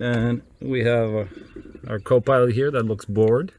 And we have our co-pilot here that looks bored.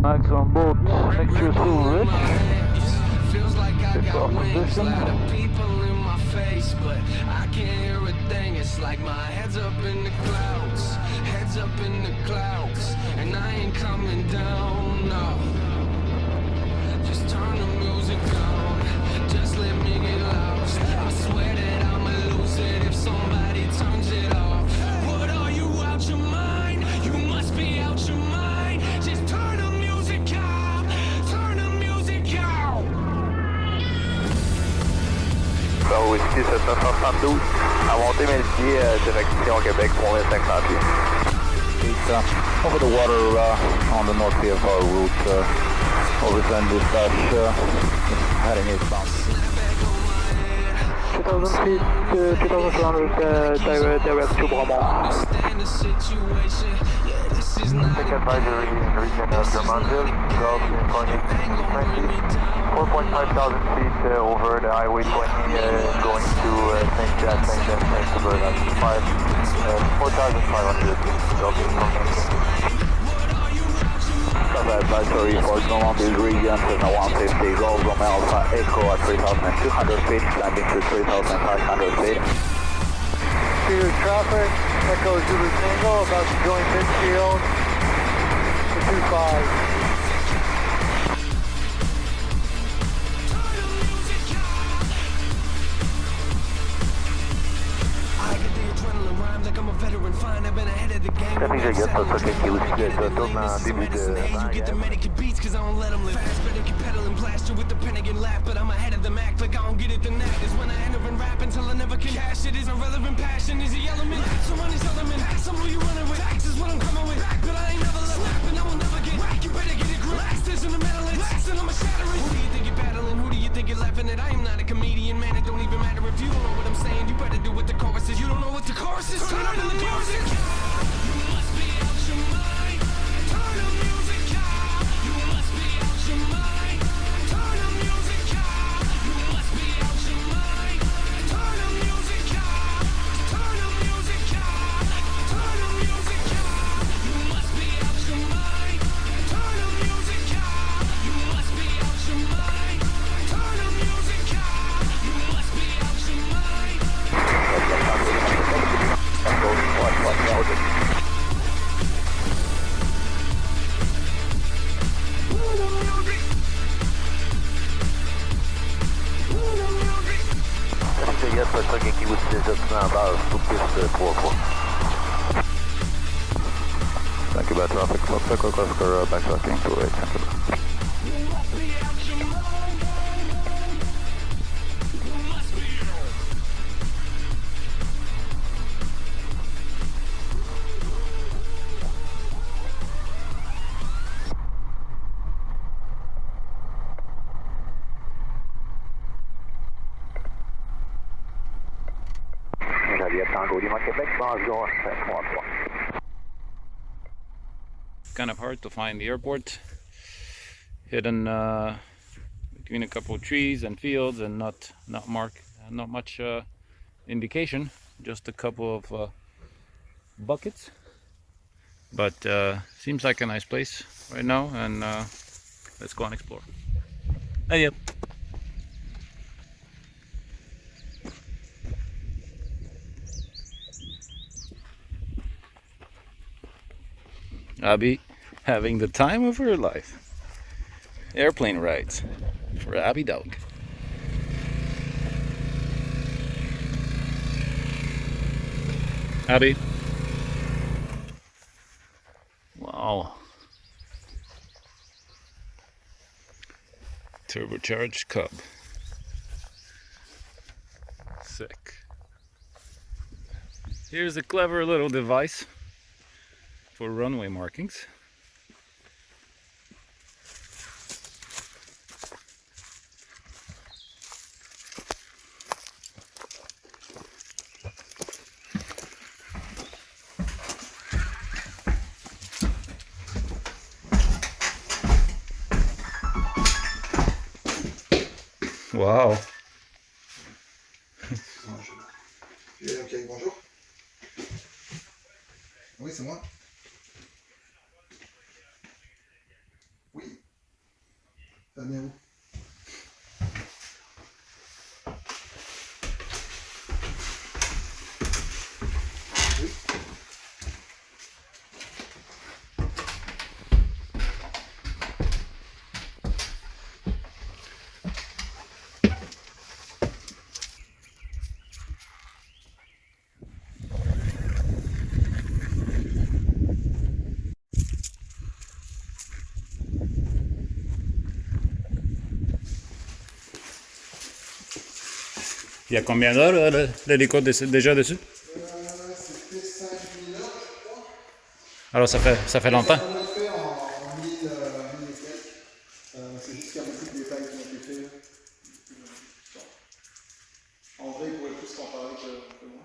Maximum boat next to Soul Ridge. Feels like I Take got off wings, position. lot of people in my face, but I can't hear a thing. It's like my head's up in the clouds, head's up in the clouds, and I ain't coming down, no. Just turn the music down, just let me get lost. I swear that I'ma lose it if somebody turns it off. What are you, out your mind? You must be out your mind. Just turn the music out, turn the music out. Bravo ici 772, à monter Mélodier, direction Québec pour 2500 pieds. It's over the water on the north VFR route, over San Dispatch, heading eastbound. 2000 feet, 2200 direct to Bromont. Take advisory in the region of Drummondville, Gulf in 20, 4.5 thousand feet over the Highway 20, going to St. Jack, St. James, St. Hubert at 4,500 Gulf in 20. Advisory for Drummondville region, 150 Gulf, Romeo Alpha Echo at 3,200 feet, landing to 3,500 feet. Clear traffic, Echo Zulu Tango, about to join midfield to 25. Traffic Jagger, pas ça qui est aussi le tourne en début de You get the Medicaid beats cause I don't let them live fast. Better keep pedaling, blaster with the Pentagon lap. But I'm ahead of the Mac, like I don't get it the knack. Is when I enter and rap until I never can cash it. Is irrelevant passion, is the element. So on his element, some who you running with. Facts is what I'm coming with. Back, but I ain't never let snap and I will never get whack. You better get it grip. Last is in the metal, last and I'ma shatter it. Who do you think you're battling? Who do you think you're laughing at? I am not a comedian, man. It don't even matter if you don't know what I'm saying. You better do what the chorus is. You don't know what the chorus is. Turn on the music. You must be out your mind. Turn the music out. You must be out your mind. Turn the music out. You must be out your mind. Turn the music out. Turn the music out. Turn the music out. You must be out your mind. Turn the music out. You must be out your mind. Turn the music out. You must be out your mind. Yes, pas ça qui vous déjà en base, pour piste 3 fois. Thank you, bad traffic, Fox Oscar, backtracking to 8, thank you. Kind of hard to find the airport, hidden between a couple of trees and fields and not marked Not much indication, just a couple of buckets. But seems like a nice place right now, and let's go and explore. Hey, yep. Abby having the time of her life. Airplane rides for Abby Dog. Abby. Wow. Turbocharged Cub. Sick. Here's a clever little device for runway markings. Wow. Ok, bonjour. Oui, c'est moi. Oui. Ça vient où? Oui. Il y a combien d'heures l'hélico déjà dessus? C'était 5000 heures, je crois. Alors ça fait longtemps. On l'a fait en 1000 et quelques. C'est juste qu'il y a beaucoup de détails qui ont été faits. En vrai, il pourrait plus t'en parler que moi.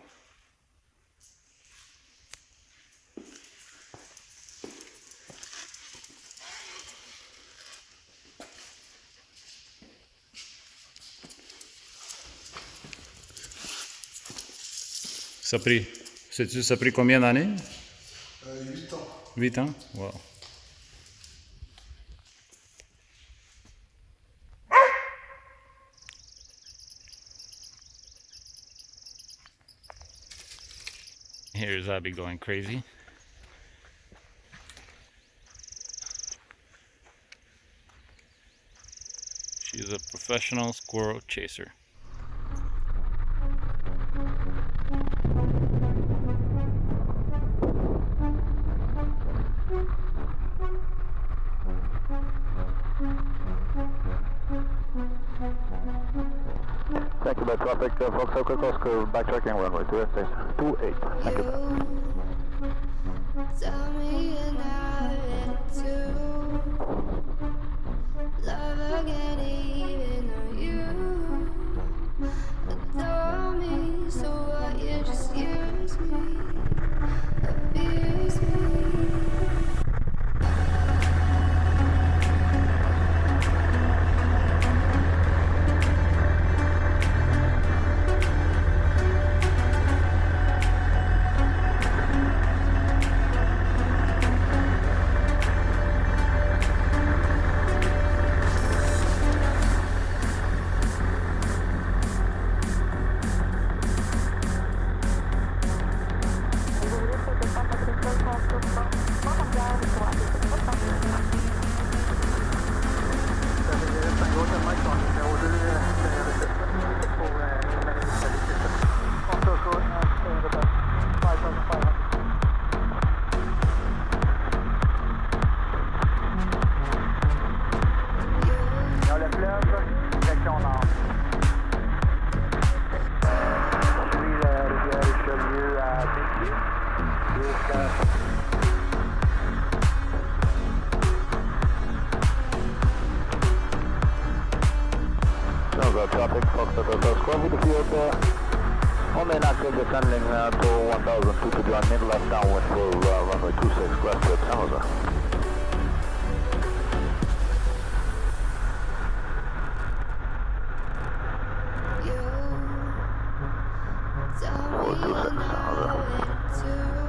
Ça a pris combien d'années? 8 ans. 8 ans? Wow. Here's Abby going crazy. She's a professional squirrel chaser. Thank you, bad traffic, Fox Echo Coast, backtracking runway 28. Thank you. Tell me you're not ready to love again, even though you adore me. So what? You just use me, abuse me. Traffic, Fox Echo Coast, cover the field, on inactive descending to 1002 to join mid left downwind for runway 26, left to San Jose. You 426, over.